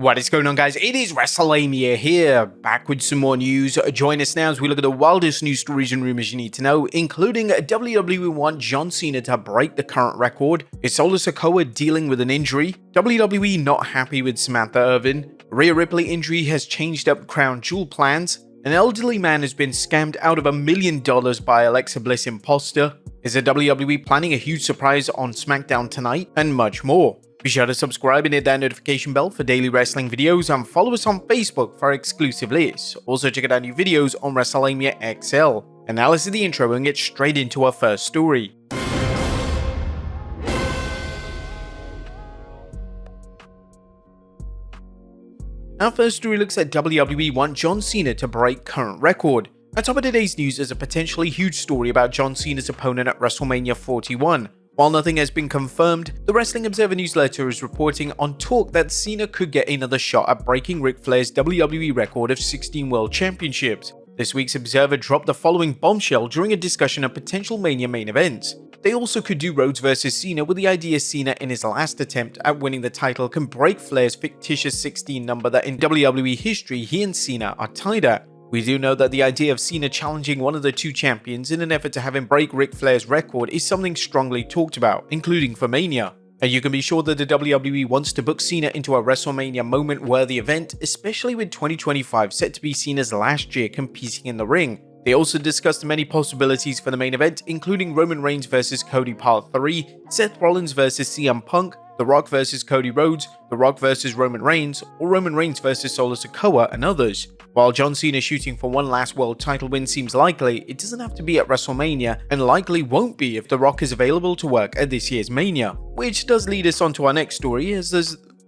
What is going on, guys? It is Wrestlelamia here, back with some more news. Join us now as we look at the wildest news stories and rumors you need to know, including WWE want John Cena to break the current record, is Sikoa dealing with an injury, WWE not happy with Samantha Irvin, Rhea Ripley injury has changed up crown jewel plans, an elderly man has been scammed out of $1 million by Alexa Bliss Imposter, is the WWE planning a huge surprise on SmackDown tonight, and much more. Be sure to subscribe and hit that notification bell for daily wrestling videos and follow us on Facebook for exclusive lists. Also check out our new videos on Wrestlelamia XL. And now let's do the intro and get straight into our first story. Our first story looks at WWE want John Cena to break current record. At top of today's news is a potentially huge story about John Cena's opponent at WrestleMania 41. While nothing has been confirmed, the Wrestling Observer newsletter is reporting on talk that Cena could get another shot at breaking Ric Flair's WWE record of 16 World Championships. This week's Observer dropped the following bombshell during a discussion of potential Mania main events. They also could do Rhodes vs Cena, with the idea Cena in his last attempt at winning the title can break Flair's fictitious 16 number that in WWE history he and Cena are tied at. We do know that the idea of Cena challenging one of the two champions in an effort to have him break Ric Flair's record is something strongly talked about, including for Mania. And you can be sure that the WWE wants to book Cena into a WrestleMania moment-worthy event, especially with 2025 set to be Cena's last year competing in the ring. They also discussed many possibilities for the main event, including Roman Reigns vs Cody Part 3, Seth Rollins vs CM Punk, The Rock vs Cody Rhodes, The Rock vs Roman Reigns, or Roman Reigns vs Sikoa, and others. While John Cena shooting for one last world title win seems likely, it doesn't have to be at WrestleMania, and likely won't be if The Rock is available to work at this year's Mania. Which does lead us on to our next story, as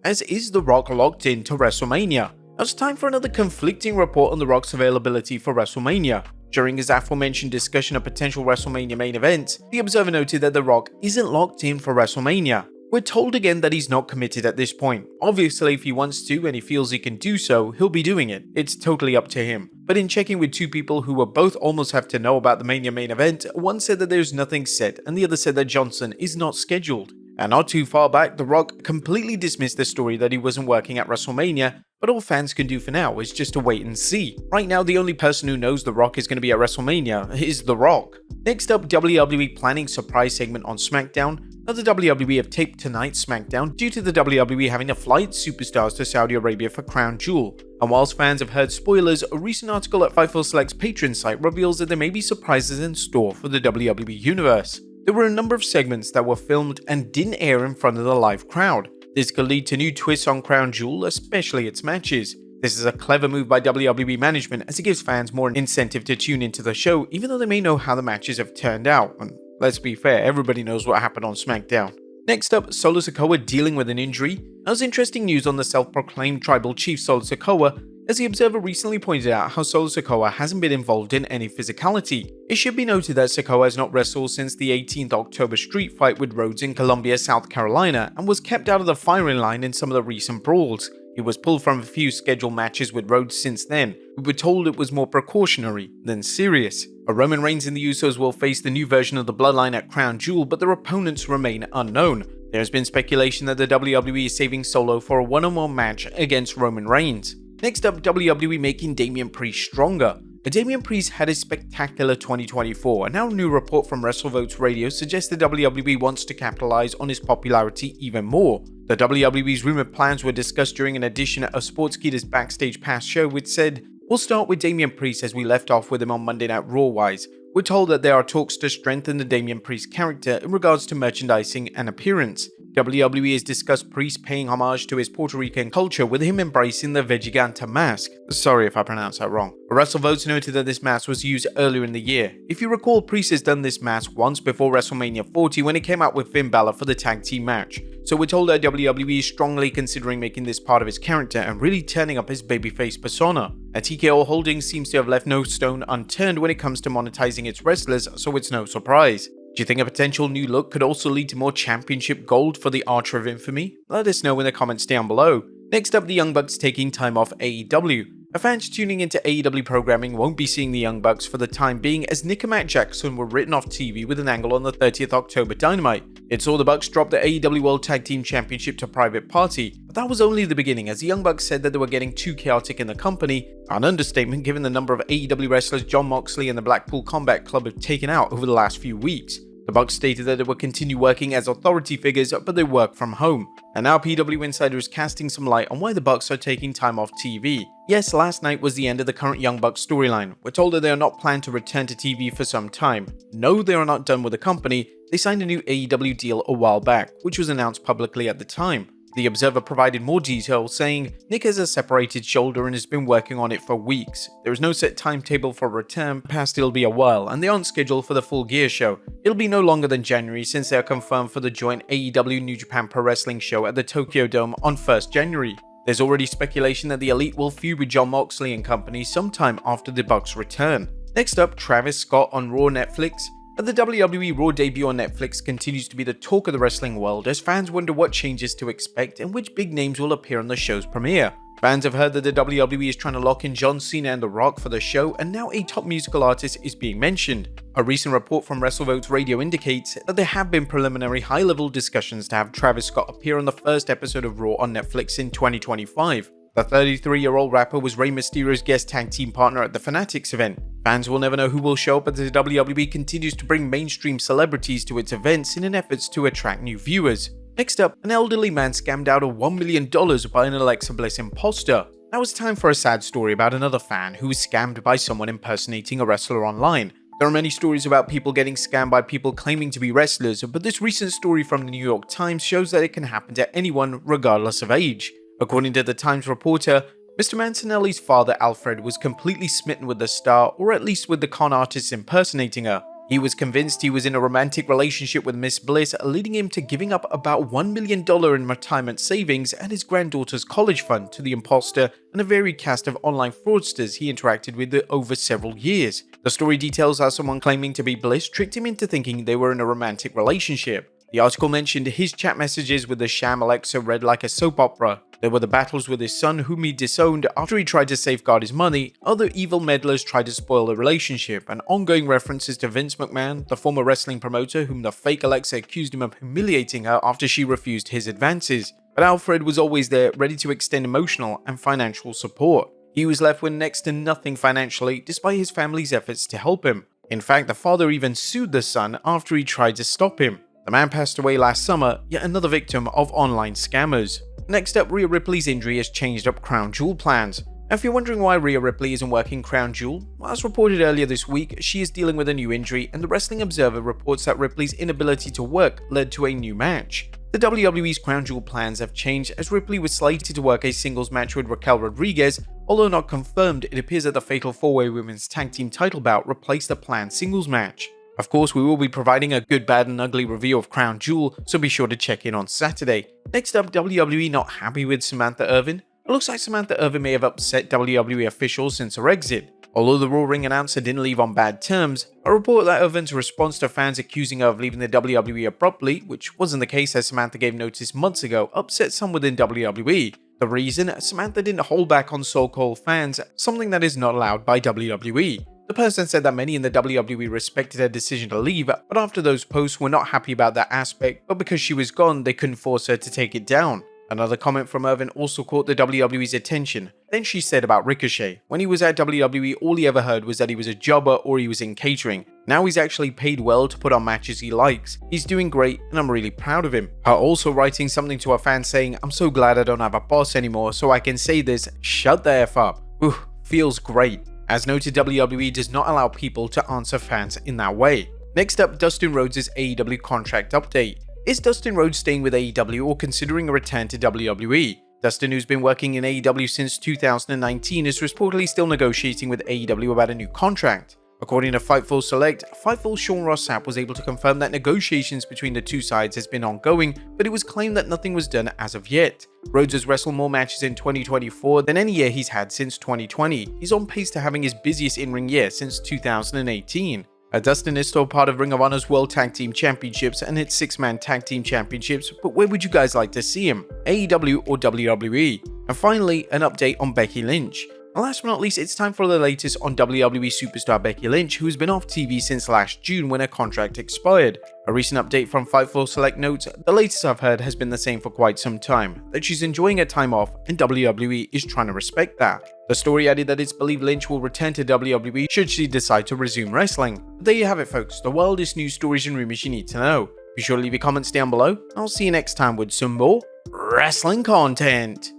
is The Rock locked into WrestleMania? Now it's time for another conflicting report on The Rock's availability for WrestleMania. During his aforementioned discussion of potential WrestleMania main events, the Observer noted that The Rock isn't locked in for WrestleMania. We're told again that he's not committed at this point. Obviously, if he wants to and he feels he can do so, he'll be doing it. It's totally up to him. But in checking with two people who were both almost have to know about the Mania main event, one said that there's nothing set and the other said that Johnson is not scheduled. And not too far back, The Rock completely dismissed the story that he wasn't working at WrestleMania, but all fans can do for now is just to wait and see. Right now, the only person who knows The Rock is going to be at WrestleMania is The Rock. Next up, WWE planning surprise segment on SmackDown. Now, the WWE have taped tonight's SmackDown due to the WWE having to fly its superstars to Saudi Arabia for Crown Jewel. And whilst fans have heard spoilers, a recent article at Fightful Select's Patreon site reveals that there may be surprises in store for the WWE Universe. There were a number of segments that were filmed and didn't air in front of the live crowd. This could lead to new twists on Crown Jewel, especially its matches. This is a clever move by WWE management as it gives fans more incentive to tune into the show, even though they may know how the matches have turned out. And let's be fair, everybody knows what happened on SmackDown. Next up, Sikoa dealing with an injury. That was interesting news on the self-proclaimed tribal chief Sikoa, as the Observer recently pointed out how Sikoa hasn't been involved in any physicality. It should be noted that Sikoa has not wrestled since the 18th October street fight with Rhodes in Columbia, South Carolina, and was kept out of the firing line in some of the recent brawls. He was pulled from a few scheduled matches with Rhodes since then. We were told it was more precautionary than serious. Roman Reigns and the Usos will face the new version of the Bloodline at Crown Jewel, but their opponents remain unknown. There has been speculation that the WWE is saving Solo for a one-on-one match against Roman Reigns. Next up, WWE making Damian Priest stronger. Damian Priest had a spectacular 2024, and now a new report from WrestleVotes Radio suggests the WWE wants to capitalize on his popularity even more. The WWE's rumored plans were discussed during an edition of Sportskeeda's Backstage Pass show, which said, "We'll start with Damian Priest as we left off with him on Monday Night Raw-wise. We're told that there are talks to strengthen the Damian Priest character in regards to merchandising and appearance. WWE has discussed Priest paying homage to his Puerto Rican culture with him embracing the Vegiganta mask." Sorry if I pronounced that wrong. WrestleVotes noted that this mask was used earlier in the year. If you recall, Priest has done this mask once before WrestleMania 40 when it came out with Finn Balor for the tag team match. So we're told that WWE is strongly considering making this part of his character and really turning up his babyface persona. TKO Holdings seems to have left no stone unturned when it comes to monetizing its wrestlers, so it's no surprise. Do you think a potential new look could also lead to more championship gold for the Archer of Infamy? Let us know in the comments down below. Next up, the Young Bucks taking time off AEW. Fans tuning into AEW programming won't be seeing the Young Bucks for the time being, as Nick and Matt Jackson were written off TV with an angle on the 30th October Dynamite. It saw the Bucks drop the AEW World Tag Team Championship to Private Party, but that was only the beginning, as the Young Bucks said that they were getting too chaotic in the company, an understatement given the number of AEW wrestlers Jon Moxley and the Blackpool Combat Club have taken out over the last few weeks. The Bucks stated that they would continue working as authority figures, but they work from home. And now PW Insider is casting some light on why the Bucks are taking time off TV. Yes, last night was the end of the current Young Bucks storyline. We're told that they are not planned to return to TV for some time. No, they are not done with the company. They signed a new AEW deal a while back, which was announced publicly at the time. The Observer provided more detail, saying, Nick has a separated shoulder and has been working on it for weeks. There is no set timetable for return, past it'll be a while, and they aren't scheduled for the Full Gear show. It'll be no longer than January since they are confirmed for the joint AEW New Japan Pro Wrestling show at the Tokyo Dome on 1st January. There's already speculation that the Elite will feud with Jon Moxley and company sometime after the Bucks return. Next up, Travis Scott on Raw Netflix. The WWE Raw debut on Netflix continues to be the talk of the wrestling world as fans wonder what changes to expect and which big names will appear on the show's premiere. Fans have heard that the WWE is trying to lock in John Cena and The Rock for the show, and now a top musical artist is being mentioned. A recent report from WrestleVotes Radio indicates that there have been preliminary high-level discussions to have Travis Scott appear on the first episode of Raw on Netflix in 2025. The 33-year-old rapper was Rey Mysterio's guest tag team partner at the Fanatics event. Fans will never know who will show up as the WWE continues to bring mainstream celebrities to its events in an effort to attract new viewers. Next up, an elderly man scammed out of $1 million by an Alexa Bliss imposter. Now it's time for a sad story about another fan who was scammed by someone impersonating a wrestler online. There are many stories about people getting scammed by people claiming to be wrestlers, but this recent story from the New York Times shows that it can happen to anyone regardless of age. According to the Times reporter, Mr. Mancinelli's father Alfred was completely smitten with the star, or at least with the con artist impersonating her. He was convinced he was in a romantic relationship with Miss Bliss, leading him to giving up about $1 million in retirement savings and his granddaughter's college fund to the imposter and a varied cast of online fraudsters he interacted with over several years. The story details how someone claiming to be Bliss tricked him into thinking they were in a romantic relationship. The article mentioned his chat messages with the sham Alexa read like a soap opera. There were the battles with his son, whom he disowned after he tried to safeguard his money, other evil meddlers tried to spoil the relationship, and ongoing references to Vince McMahon, the former wrestling promoter whom the fake Alexa accused him of humiliating her after she refused his advances. But Alfred was always there, ready to extend emotional and financial support. He was left with next to nothing financially, despite his family's efforts to help him. In fact, the father even sued the son after he tried to stop him. The man passed away last summer, yet another victim of online scammers. Next up, Rhea Ripley's injury has changed up Crown Jewel plans. Now, if you're wondering why Rhea Ripley isn't working Crown Jewel, well, as reported earlier this week, she is dealing with a new injury, and the Wrestling Observer reports that Ripley's inability to work led to a new match. The WWE's Crown Jewel plans have changed as Ripley was slated to work a singles match with Raquel Rodriguez. Although not confirmed, it appears that the Fatal 4-Way Women's Tag Team title bout replaced the planned singles match. Of course, we will be providing a good, bad, and ugly review of Crown Jewel, so be sure to check in on Saturday. Next up, WWE Not Happy with Samantha Irvin. It looks like Samantha Irvin may have upset WWE officials since her exit. Although the Raw ring announcer didn't leave on bad terms, a report that Irvin's response to fans accusing her of leaving the WWE abruptly, which wasn't the case as Samantha gave notice months ago, upset some within WWE. The reason? Samantha didn't hold back on so-called fans, something that is not allowed by WWE. The person said that many in the WWE respected her decision to leave, but after those posts were not happy about that aspect, but because she was gone, they couldn't force her to take it down. Another comment from Irvin also caught the WWE's attention. Then she said about Ricochet, when he was at WWE, all he ever heard was that he was a jobber or he was in catering. Now he's actually paid well to put on matches he likes. He's doing great and I'm really proud of him. Her also writing something to her fans saying, I'm so glad I don't have a boss anymore so I can say this, shut the F up. Ooh, feels great. As noted, WWE does not allow people to answer fans in that way. Next up, Dustin Rhodes' AEW contract update. Is Dustin Rhodes staying with AEW or considering a return to WWE? Dustin, who's been working in AEW since 2019, is reportedly still negotiating with AEW about a new contract. According to Fightful Select, Fightful's Sean Ross Sapp was able to confirm that negotiations between the two sides has been ongoing, but it was claimed that nothing was done as of yet. Rhodes has wrestled more matches in 2024 than any year he's had since 2020. He's on pace to having his busiest in-ring year since 2018. Dustin is still part of Ring of Honor's World Tag Team Championships and its 6-man Tag Team Championships, but where would you guys like to see him? AEW or WWE? And finally, an update on Becky Lynch. And last but not least, it's time for the latest on WWE superstar Becky Lynch, who's been off TV since last June when her contract expired. A recent update from Fightful Select notes, the latest I've heard has been the same for quite some time, that she's enjoying her time off and WWE is trying to respect that. The story added that it's believed Lynch will return to WWE should she decide to resume wrestling. But there you have it folks, the wildest news stories and rumors you need to know. Be sure to leave your comments down below, and I'll see you next time with some more wrestling content.